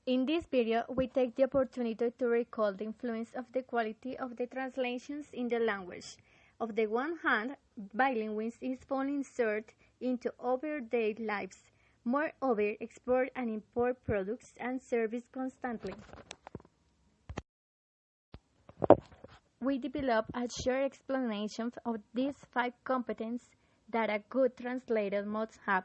In this video, we take the opportunity to recall the influence of the quality of the translations in the language. On the one hand, bilingualism is fully inserted into everyday lives. Moreover, export and import products and services constantly. We develop a shared explanation of these 5 competencies that a good translator must have.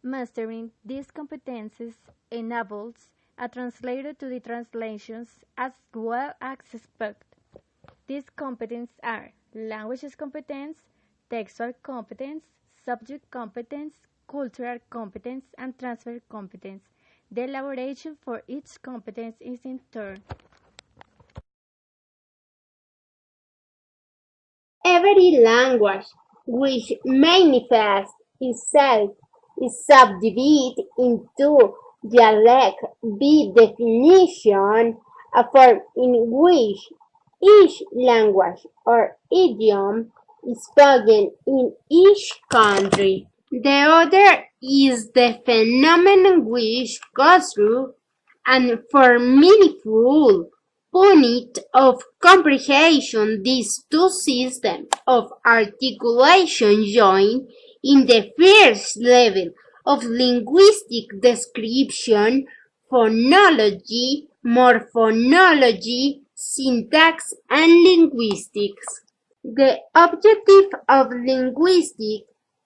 Mastering these competencies enables a translator to do translations as well as expect. These competencies are language competence, textual competence, subject competence, cultural competence, and transfer competence. The elaboration for each competence is in turn. Every language which manifests itself is subdivided into dialect by definition, a form in which each language or idiom is spoken in each country. The other is the phenomenon which goes through and for meaningful unit of comprehension these two systems of articulation join in the first level of linguistic description, phonology, morphonology, syntax, and linguistics. The objective of linguistic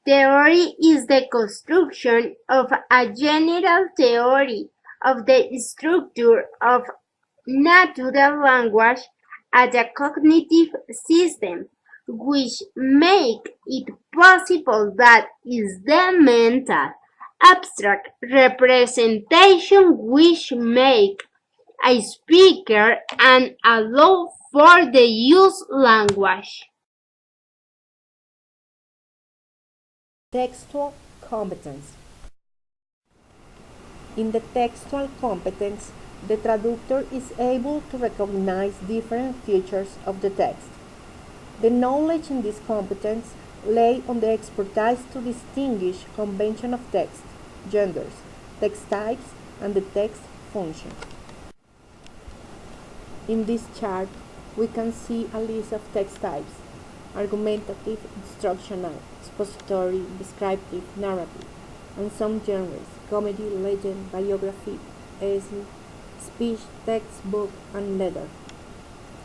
theory is the construction of a general theory of the structure of natural language as a cognitive system, which make it possible that is the mental, abstract representation which make a speaker and allow for the use language. Textual competence. In the textual competence, the traductor is able to recognize different features of the text. The knowledge in this competence lay on the expertise to distinguish convention of text, genders, text types, and the text function. In this chart, we can see a list of text types: argumentative, instructional, expository, descriptive, narrative, and some genres: comedy, legend, biography, essay, speech, textbook, and letter.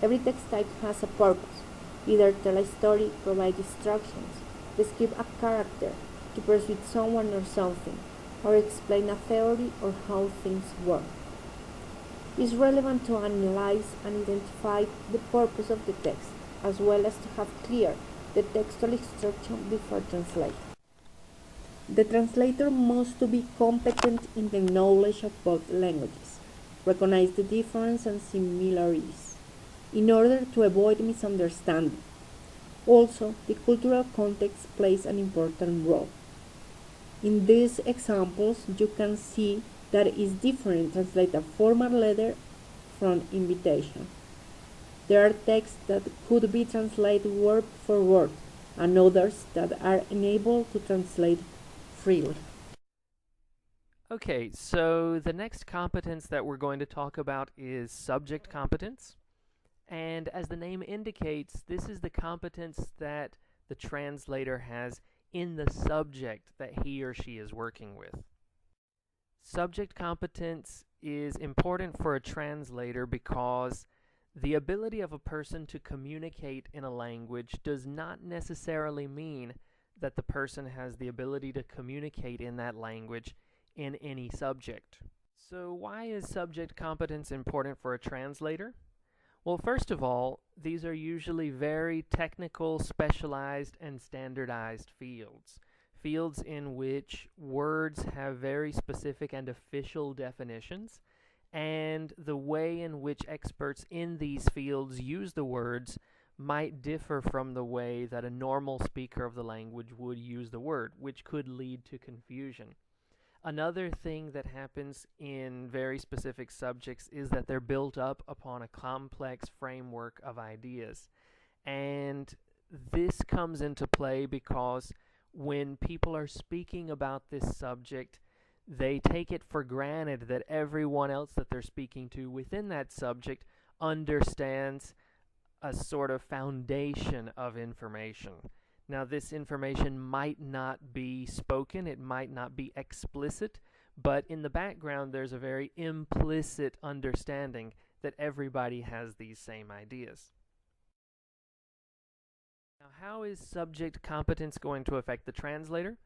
Every text type has a purpose: either tell a story, provide instructions, describe a character, to persuade someone or something, or explain a theory or how things work. It's relevant to analyze and identify the purpose of the text, as well as to have clear the textual instruction before translating. The translator must be competent in the knowledge of both languages, recognize the difference and similarities, in order to avoid misunderstanding. Also, the cultural context plays an important role. In these examples, you can see that it is different to translate a formal letter from invitation. There are texts that could be translated word for word, and others that are unable to translate freely. Okay, so the next competence that we're going to talk about is subject competence. And as the name indicates, this is the competence that the translator has in the subject that he or she is working with. Subject competence is important for a translator because the ability of a person to communicate in a language does not necessarily mean that the person has the ability to communicate in that language in any subject. So why is subject competence important for a translator? Well, first of all, these are usually very technical, specialized, and standardized fields. Fields in which words have very specific and official definitions, and the way in which experts in these fields use the words might differ from the way that a normal speaker of the language would use the word, which could lead to confusion. Another thing that happens in very specific subjects is that they're built up upon a complex framework of ideas. And this comes into play because when people are speaking about this subject, They take it for granted that everyone else that they're speaking to within that subject understands a sort of foundation of information. Now, this information might not be spoken, it might not be explicit, but in the background there's a very implicit understanding that everybody has these same ideas. Now, how is subject competence going to affect the translator?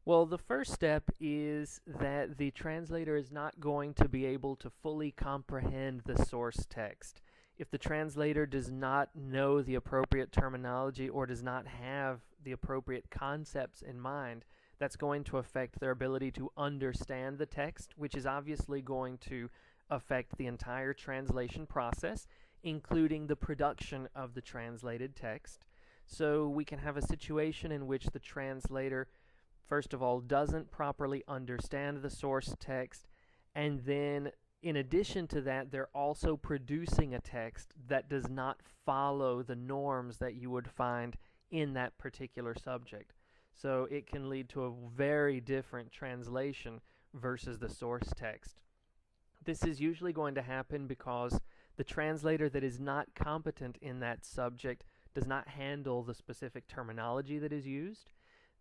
Well, the first step is that the translator is not going to be able to fully comprehend the source text. If the translator does not know the appropriate terminology or does not have the appropriate concepts in mind, that's going to affect their ability to understand the text, which is obviously going to affect the entire translation process, including the production of the translated text. So we can have a situation in which the translator, first of all, doesn't properly understand the source text, and then in addition to that, they're also producing a text that does not follow the norms that you would find in that particular subject. So it can lead to a very different translation versus the source text. This is usually going to happen because the translator that is not competent in that subject does not handle the specific terminology that is used.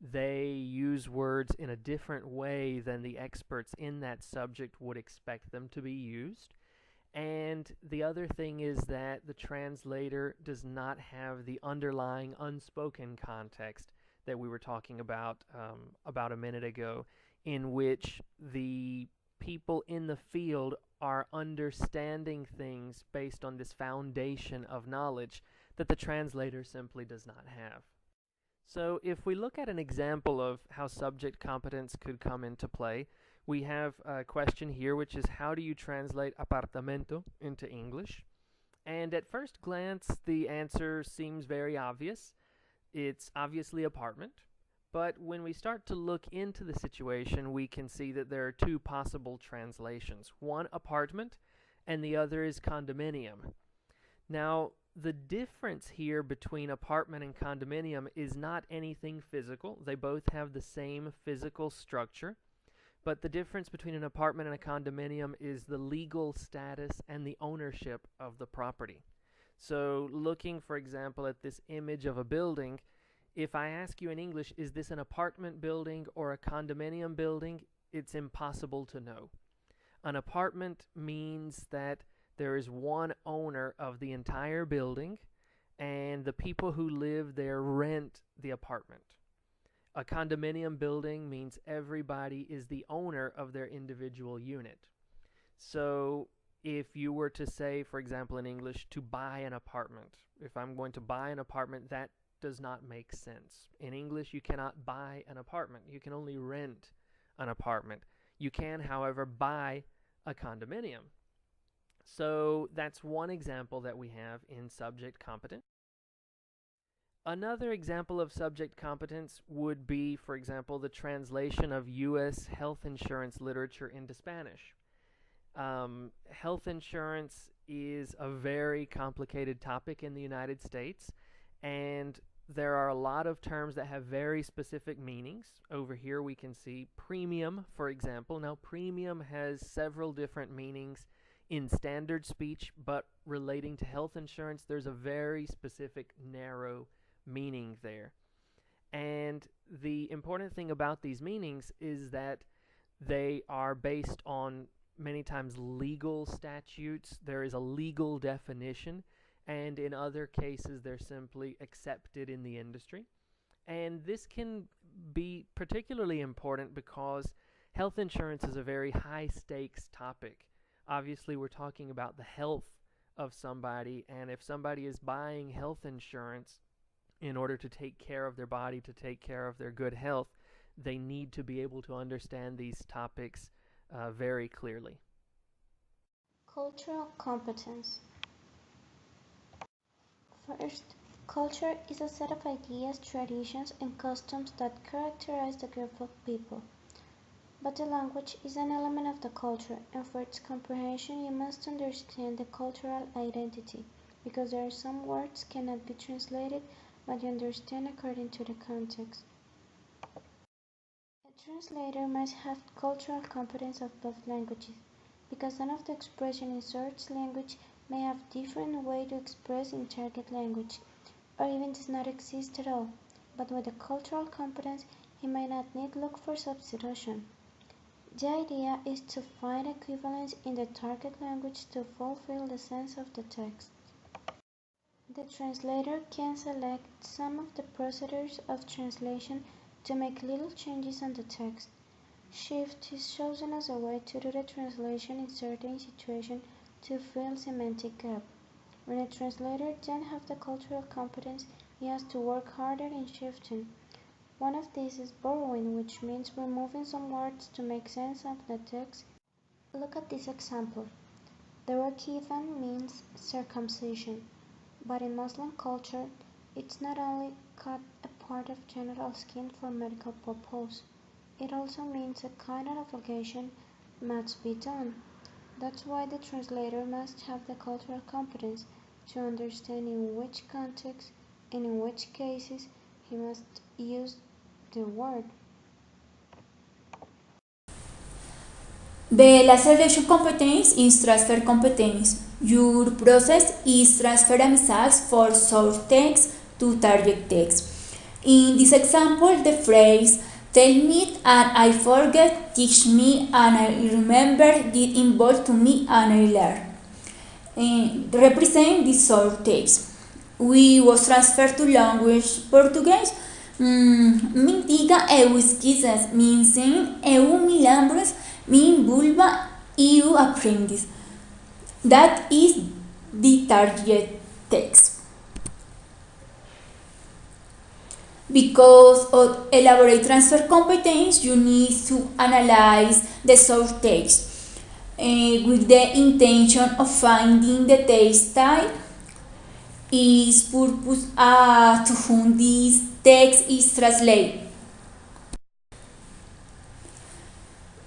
They use words in a different way than the experts in that subject would expect them to be used. And the other thing is that the translator does not have the underlying unspoken context that we were talking about a minute ago, in which the people in the field are understanding things based on this foundation of knowledge that the translator simply does not have. So if we look at an example of how subject competence could come into play, we have a question here, which is how do you translate apartamento into English? And at first glance, the answer seems very obvious. It's obviously apartment. But when we start to look into the situation, we can see that there are two possible translations. One, apartment, and the other is condominium. Now, the difference here between apartment and condominium is not anything physical. They both have the same physical structure, but the difference between an apartment and a condominium is the legal status and the ownership of the property. So looking, for example, at this image of a building, if I ask you in English, is this an apartment building or a condominium building, it's impossible to know. An apartment means that there is one owner of the entire building, and the people who live there rent the apartment. A condominium building means everybody is the owner of their individual unit. So if you were to say, for example, in English, to buy an apartment, if I'm going to buy an apartment, that does not make sense. In English, you cannot buy an apartment. You can only rent an apartment. You can, however, buy a condominium. So that's one example that we have in subject competence. Another example of subject competence would be, for example, the translation of U.S. health insurance literature into Spanish. Health insurance is a very complicated topic in the United States, and there are a lot of terms that have very specific meanings. Over here we can see premium, for example. Now, premium has several different meanings in standard speech, but relating to health insurance, there's a very specific, narrow meaning there. And the important thing about these meanings is that they are based on many times legal statutes. There is a legal definition, and in other cases they're simply accepted in the industry. And this can be particularly important because health insurance is a very high stakes topic. Obviously, we're talking about the health of somebody, and if somebody is buying health insurance in order to take care of their body, to take care of their good health, they need to be able to understand these topics very clearly. Cultural competence. First, culture is a set of ideas, traditions, and customs that characterize the group of people. But the language is an element of the culture, and for its comprehension you must understand the cultural identity, because there are some words cannot be translated, but you understand according to the context. A translator must have cultural competence of both languages, because some of the expression in source language may have different way to express in target language, or even does not exist at all, but with the cultural competence he may not need look for substitution. The idea is to find equivalence in the target language to fulfill the sense of the text. The translator can select some of the procedures of translation to make little changes on the text. Shift is chosen as a way to do the translation in certain situations to fill semantic gap. When a translator doesn't have the cultural competence, he has to work harder in shifting. One of these is borrowing, which means removing some words to make sense of the text. Look at this example. The word heathen means circumcision, but in Muslim culture, it's not only cut a part of genital skin for medical purpose. It also means a kind of obligation must be done. That's why the translator must have the cultural competence to understand in which context and in which cases he must use the word. The last relation competence is transfer competence. Your process is transfer a message for source text to target text. In this example, the phrase "tell me and I forget, teach me and I remember" did involve "to me and I learn" represent the source text. We was transferred to language Português. Me diga eu esqueças, me ensine, eu me lembro, me envolva e eu aprendes. That is the target text. Because of elaborate transfer competence, you need to analyze the source text with the intention of finding the text type, its purpose, to whom this text is translated.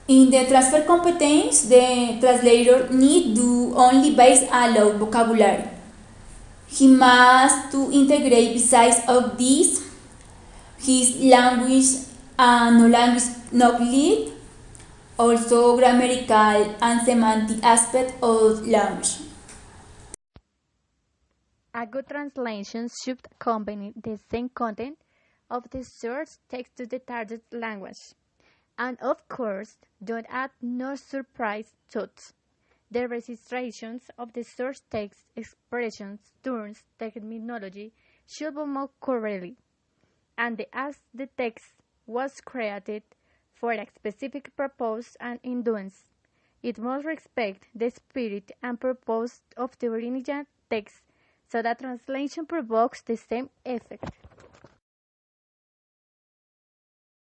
In the transfer competence, the translator need to only base allowed vocabulary. He must to integrate besides of this his language and no-language knowledge, also grammatical and semantic aspect of language. A good translation should accompany the same content of the source text to the target language. And of course, don't add no surprise thoughts. The registrations of the source text, expressions, terms, terminology should be more correctly, and as the text was created for a specific purpose and endurance, it must respect the spirit and purpose of the original text so that translation provokes the same effect.